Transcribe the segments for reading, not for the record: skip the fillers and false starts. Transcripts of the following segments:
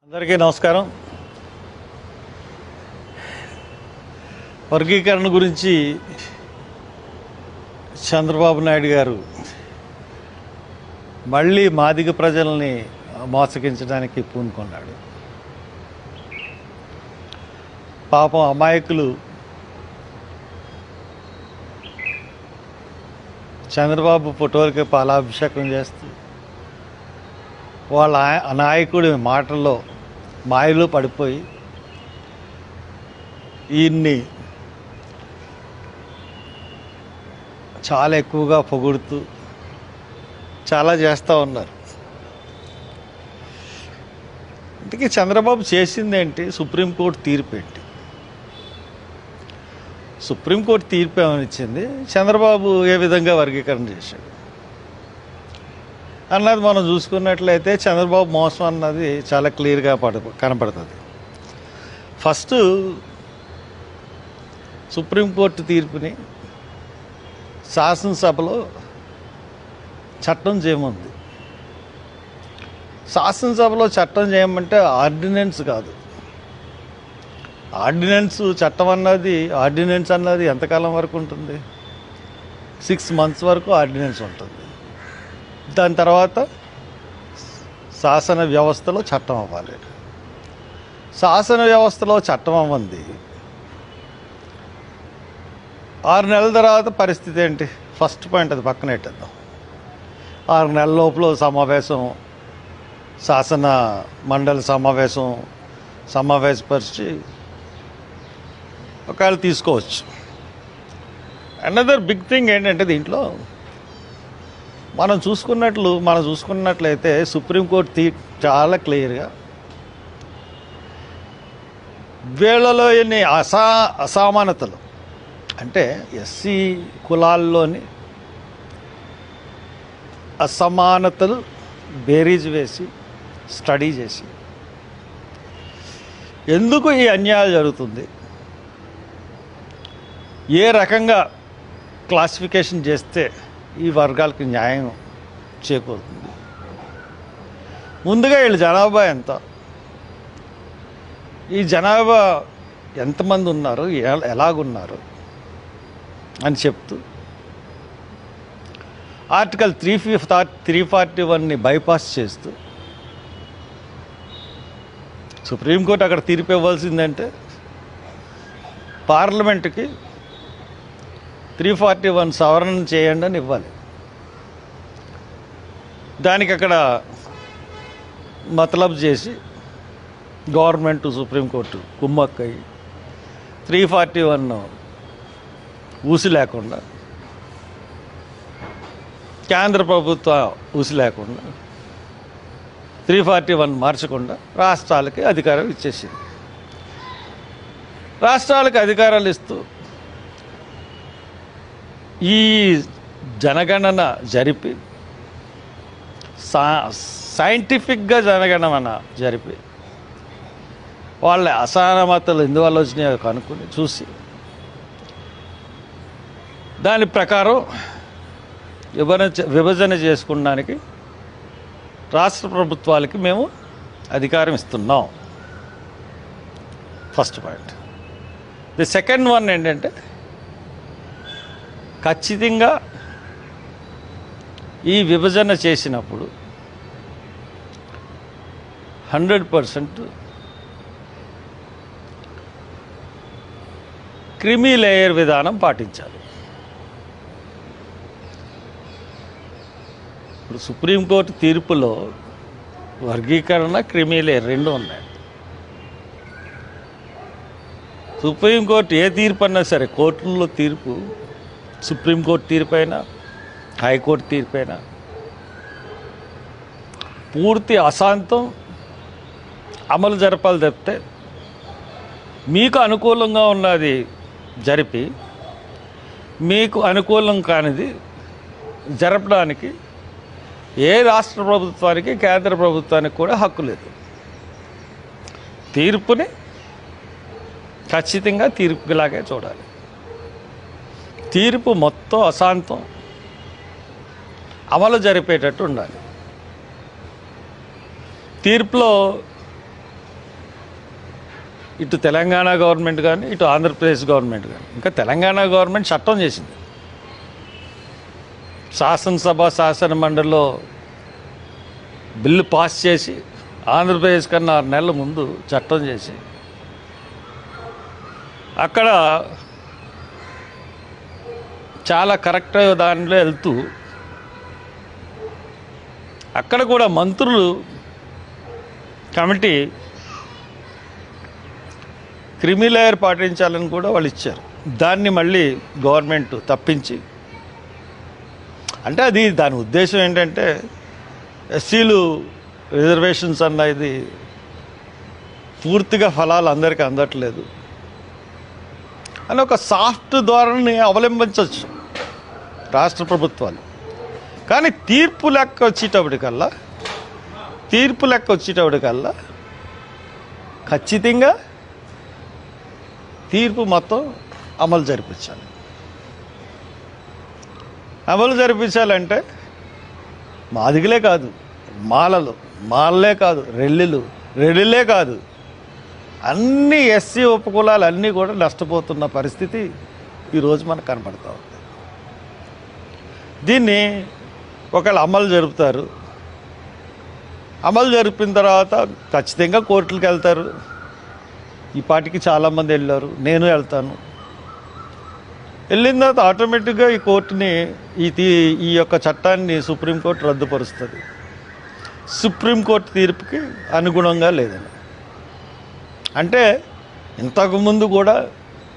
అందరికీ నమస్కారం. వర్గీకరణ గురించి చంద్రబాబు నాయుడు గారు మళ్ళీ మాదిగ ప్రజల్ని మోసగించడానికి పూనుకున్నాడు. పాపం అమాయకులు చంద్రబాబు ఫోటోలకి పాలాభిషేకం చేస్తూ వాళ్ళ నాయకుడి మాటల్లో మాయలో పడిపోయి ఈయన్ని చాలా ఎక్కువగా పొగుడుతూ చాలా చేస్తూ ఉన్నారు. ఇంతకీ చంద్రబాబు చేసిందేంటి? సుప్రీంకోర్టు తీర్పు ఏంటి? సుప్రీంకోర్టు తీర్పు ఏమని ఇచ్చింది, చంద్రబాబు ఏ విధంగా వర్గీకరణ చేశాడు అన్నది మనం చూసుకున్నట్లయితే చంద్రబాబు మోసం అన్నది చాలా క్లియర్గా కనపడుతుంది. ఫస్ట్ సుప్రీంకోర్టు తీర్పుని శాసనసభలో చట్టం చేయమంది. శాసనసభలో చట్టం చేయమంటే ఆర్డినెన్స్ కాదు. ఆర్డినెన్స్ అన్నది ఎంతకాలం వరకు ఉంటుంది? 6 months వరకు ఆర్డినెన్స్ ఉంటుంది. దాని తర్వాత శాసన వ్యవస్థలో చట్టం అవ్వాలి. శాసన వ్యవస్థలో చట్టం అవ్వంది 6 నెలల తర్వాత పరిస్థితి ఏంటి? ఫస్ట్ పాయింట్ అది పక్కన పెట్టేద్దాం. 6 నెలల లోపల శాసన మండలి సమావేశపరిచి ఒకవేళ తీసుకోవచ్చు. అనదర్ బిగ్ థింగ్ ఏంటంటే దీంట్లో మనం చూసుకున్నట్లయితే సుప్రీంకోర్టు చాలా క్లియర్గా వీళ్ళలో ఎన్ని అసమానతలు అంటే ఎస్సీ కులాల్లోని అసమానతలు బేరీజ్ వేసి స్టడీ చేసి ఎందుకు ఈ అన్యాయం జరుగుతుంది, ఏ రకంగా క్లాసిఫికేషన్ చేస్తే ఈ వర్గాలకి న్యాయం చేకూరుతుంది, ముందుగా వీళ్ళ జనాభా ఎంత, ఈ జనాభా ఎంతమంది ఉన్నారు, ఎలాగున్నారు అని చెప్తూ ఆర్టికల్ 341ని బైపాస్ చేస్తూ సుప్రీంకోర్టు అక్కడ తీర్పు ఇవ్వాల్సిందంటే పార్లమెంటుకి 341 సవరణ చేయండి అని ఇవ్వాలి. దానికి అక్కడ మతలబ్ చేసి గవర్నమెంట్ సుప్రీంకోర్టు కుమ్మక్కయి 341 ఊసి లేకుండా, కేంద్ర ప్రభుత్వ ఊసి లేకుండా 341 మార్చకుండా రాష్ట్రాలకి అధికారం ఇచ్చేసింది. రాష్ట్రాలకు అధికారాలు ఇస్తూ ఈ జనగణన జరిపి సైంటిఫిక్గా జనగణన జరిపి వాళ్ళ అసమానతలు ఎందువల్ల వచ్చినాయో కనుక్కొని చూసి దాని ప్రకారం విభజన చేసుకోవడానికి రాష్ట్ర ప్రభుత్వాలకి మేము అధికారం ఇస్తున్నాం. First point. The second one ఏంటంటే ఖచ్చితంగా ఈ విభజన చేసినప్పుడు 100% క్రిమీ లేయర్ విధానం పాటించాలి. ఇప్పుడు సుప్రీంకోర్టు తీర్పులో వర్గీకరణ, క్రిమీ లేయర్ రెండు ఉన్నాయి. సుప్రీంకోర్టు ఏ తీర్పు అన్నా సరే, కోర్టుల్లో తీర్పు, సుప్రీంకోర్టు తీర్పు అయినా హైకోర్టు తీర్పు అయినా పూర్తి అశాంతం అమలు జరపాలి తప్పితే మీకు అనుకూలంగా ఉన్నది జరిపి మీకు అనుకూలం కానిది జరపడానికి ఏ రాష్ట్ర ప్రభుత్వానికి, కేంద్ర ప్రభుత్వానికి కూడా హక్కు లేదు. తీర్పుని ఖచ్చితంగా తీర్పులాగే చూడాలి. తీర్పు మొత్తం అశాంతం అమలు జరిపేటట్టు ఉండాలి. తీర్పులో ఇటు తెలంగాణ గవర్నమెంట్ కానీ ఇటు ఆంధ్రప్రదేశ్ గవర్నమెంట్ కానీ, ఇంకా తెలంగాణ గవర్నమెంట్ చట్టం చేసింది, శాసనసభ శాసన మండలిలో బిల్లు పాస్ చేసి ఆంధ్రప్రదేశ్ కన్నా 6 నెలల ముందు చట్టం చేసి అక్కడ చాలా కరెక్ట్ దానిలో వెళ్తూ అక్కడ కూడా మంత్రులు కమిటీ క్రిమిలేయర్ పాటించాలని కూడా వాళ్ళు ఇచ్చారు. దాన్ని మళ్ళీ గవర్నమెంట్ తప్పించి, అంటే అది దాని ఉద్దేశం ఏంటంటే ఎస్సీలు రిజర్వేషన్స్ అన్న ఇది పూర్తిగా ఫలాలు అందరికీ అందట్లేదు అని ఒక సాఫ్ట్ ధోరణిని అవలంబించవచ్చు రాష్ట్ర ప్రభుత్వాలు. కానీ తీర్పు లెక్క వచ్చేటప్పటికల్లా ఖచ్చితంగా తీర్పు మొత్తం అమలు జరిపించాలంటే మాదిగలే కాదు, మాలలే కాదు, రెల్లిలే కాదు, అన్ని ఎస్సీ ఉపకులాలు అన్నీ కూడా నష్టపోతున్న పరిస్థితి ఈరోజు మనకు కనపడతా ఉంది. దీన్ని ఒకళ్ళు అమలు జరుపుతారు, అమలు జరిపిన తర్వాత ఖచ్చితంగా కోర్టులకు వెళ్తారు. ఈ పాటికి చాలామంది వెళ్ళారు, నేను వెళ్తాను. వెళ్ళిన తర్వాత ఆటోమేటిక్గా ఈ కోర్టుని ఈ యొక్క చట్టాన్ని సుప్రీంకోర్టు రద్దుపరుస్తుంది. సుప్రీంకోర్టు తీర్పుకి అనుగుణంగా లేదని, అంటే ఇంతకుముందు కూడా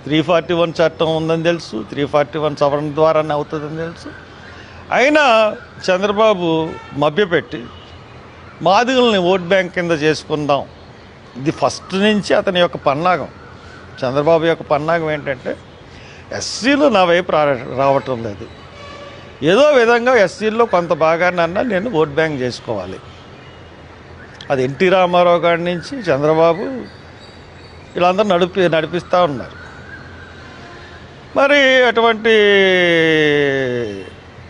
341 చట్టం ఉందని తెలుసు, 341 సవరణ ద్వారానే అవుతుందని తెలుసు. అయినా చంద్రబాబు మభ్యపెట్టి మాదిగల్ని ఓట్ బ్యాంక్ కింద చేసుకుందాం, ఇది ఫస్ట్ నుంచి అతని యొక్క పన్నాగం. చంద్రబాబు యొక్క పన్నాగం ఏంటంటే ఎస్సీలు నా వైపు రావటం లేదు, ఏదో విధంగా ఎస్సీల్లో కొంత భాగాన్నన్నా నేను ఓట్ బ్యాంక్ చేసుకోవాలి. అది ఎన్టీ రామారావు గారి నుంచి చంద్రబాబు వీళ్ళందరూ నడిపిస్తూ ఉన్నారు. మరి అటువంటి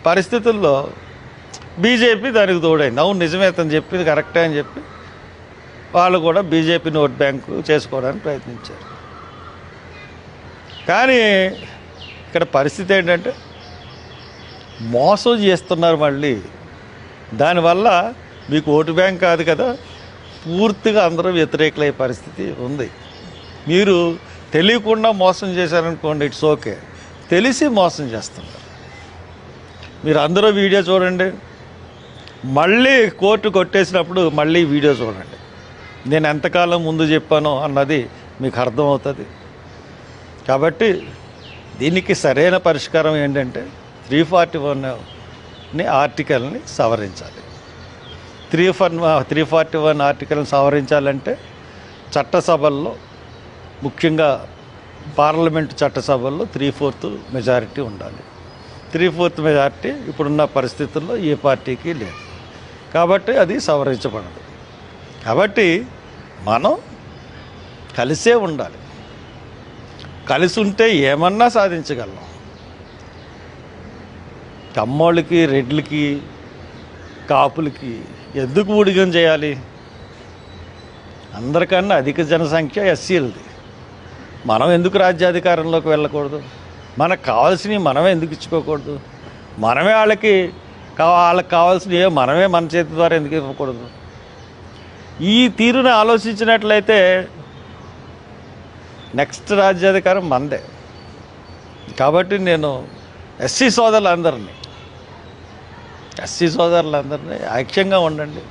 పరిస్థితుల్లో బీజేపీ దానికి తోడైంది. అవును నిజమే, అతను చెప్పింది కరెక్టే అని చెప్పి వాళ్ళు కూడా బీజేపీని ఓట్ బ్యాంకు చేసుకోవడానికి ప్రయత్నించారు. కానీ ఇక్కడ పరిస్థితి ఏంటంటే మోసం చేస్తున్నారు మళ్ళీ. దానివల్ల మీకు ఓటు బ్యాంక్ కాదు కదా, పూర్తిగా అందరూ వ్యతిరేకులయ్యే పరిస్థితి ఉంది. మీరు తెలియకుండా మోసం చేశారనుకోండి, ఇట్స్ ఓకే. తెలిసి మోసం చేస్తున్నారు. మీరు అందరూ వీడియో చూడండి, మళ్ళీ కోర్టు కొట్టేసినప్పుడు మళ్ళీ వీడియో చూడండి. నేను ఎంతకాలం ముందు చెప్పానో అన్నది మీకు అర్థమవుతుంది. కాబట్టి దీనికి సరైన పరిష్కారం ఏంటంటే 341 ఆర్టికల్ని సవరించాలి. 341 ఆర్టికల్ని సవరించాలంటే చట్టసభల్లో, ముఖ్యంగా పార్లమెంటు చట్టసభల్లో 3/4 మెజారిటీ ఉండాలి. 3/4 మెజారిటీ ఇప్పుడున్న పరిస్థితుల్లో ఏ పార్టీకి లేదు. కాబట్టి అది సవరించబడదు. కాబట్టి మనం కలిసే ఉండాలి. కలిసి ఉంటే ఏమన్నా సాధించగలం. కమ్మోళ్ళకి, రెడ్లకి, కాపులకి ఎందుకు ఊడిగం చేయాలి? అందరికన్నా అధిక జనసంఖ్య ఎస్సీలది. మనం ఎందుకు రాజ్యాధికారంలోకి వెళ్ళకూడదు? మనకు కావాల్సినవి మనమే ఎందుకు ఇచ్చుకోకూడదు? మనమే వాళ్ళకి కావాల్సినవి మనమే మన చేతి ద్వారా ఎందుకు ఇవ్వకూడదు? ఈ తీరుని ఆలోచించినట్లయితే నెక్స్ట్ రాజ్యాధికారం మనదే. కాబట్టి నేను ఎస్సీ సోదరులందరినీ ఐక్యంగా ఉండండి.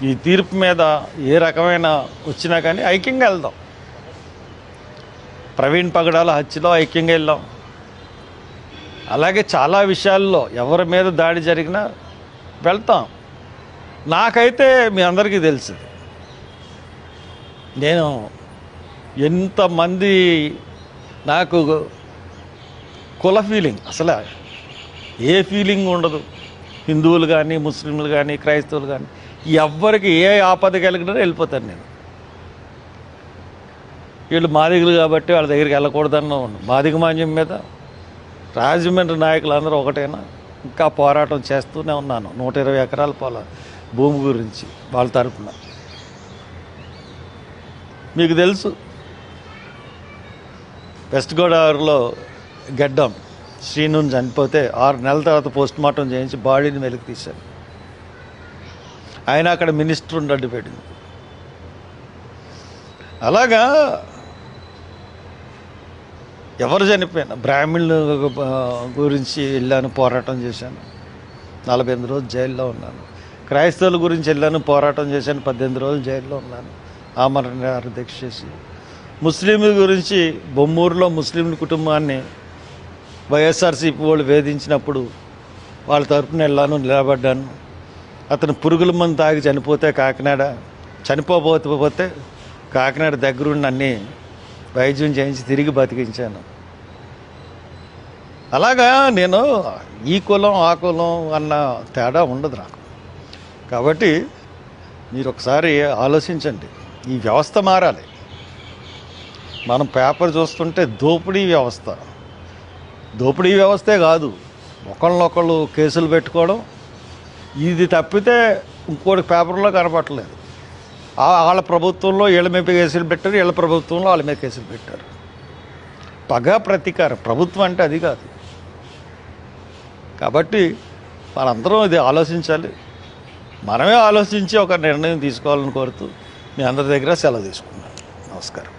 ఈ తీర్పు మీద ఏ రకమైన వచ్చినా కానీ ఐక్యంగా వెళ్దాం. ప్రవీణ్ పగడాల హత్యలో ఐక్యంగా వెళ్ళాం. అలాగే చాలా విషయాల్లో ఎవరి మీద దాడి జరిగినా వెళ్తాం. నాకైతే మీ అందరికీ తెలుసు, నేను ఎంతమంది నాకు కుల ఫీలింగ్, అసలు ఏ ఫీలింగ్ ఉండదు. హిందువులు కానీ, ముస్లింలు కానీ, క్రైస్తవులు కానీ ఎవ్వరికి ఏ ఆపద కలిగినా వెళ్ళిపోతాను నేను. వీళ్ళు మాదిగలు కాబట్టి వాళ్ళ దగ్గరికి వెళ్ళకూడదన్న మాదిగ మాన్యం మీద రాజమండ్రి నాయకులందరూ ఒకటేనా, ఇంకా పోరాటం చేస్తూనే ఉన్నాను. 120 ఎకరాల భూమి గురించి వాళ్ళ తరపున మీకు తెలుసు, వెస్ట్ గోదావరిలో గడ్డం శ్రీను చనిపోతే 6 నెలల తర్వాత పోస్ట్ మార్టం చేయించి బాడీని వెలికి తీశారు. ఆయన అక్కడ మినిస్టర్ ఉండడ్డు పెట్టింది. అలాగా ఎవరు చనిపోయినా, బ్రాహ్మణుల గురించి వెళ్ళాను, పోరాటం చేశాను, 48 రోజులు జైల్లో ఉన్నాను. క్రైస్తవుల గురించి వెళ్ళాను, పోరాటం చేశాను, 18 రోజులు జైల్లో ఉన్నాను, ఆమరణ దీక్ష చేసి. ముస్లింల గురించి బొమ్మూరులో ముస్లింల కుటుంబాన్ని వైఎస్ఆర్సీపీ వాళ్ళు వేధించినప్పుడు వాళ్ళ తరపున వెళ్ళాను, నిలబడ్డాను. అతను పురుగుల మందు తాగి చనిపోతే కాకినాడ దగ్గరుండి అన్నీ వైద్యం చేయించి తిరిగి బతికించాను. అలాగా నేను ఈ కులం ఆ కులం అన్న తేడా ఉండదు నాకు. కాబట్టి మీరు ఒకసారి ఆలోచించండి, ఈ వ్యవస్థ మారాలి. మనం పేపర్ చూస్తుంటే దోపిడీ వ్యవస్థే కాదు, ఒకళ్ళనొకళ్ళు కేసులు పెట్టుకోవడం, ఇది తప్పితే ఇంకోటి పేపర్లో కనపడలేదు. వాళ్ళ ప్రభుత్వంలో వీళ్ళ మీద కేసులు పెట్టారు, వీళ్ళ ప్రభుత్వంలో వాళ్ళ మీద కేసులు పెట్టారు. పగ ప్రతీకారం. ప్రభుత్వం అంటే అది కాదు. కాబట్టి మనందరం ఇది ఆలోచించాలి. మనమే ఆలోచించి ఒక నిర్ణయం తీసుకోవాలని కోరుతూ మీ అందరి దగ్గర సెలవు తీసుకున్నాను. నమస్కారం.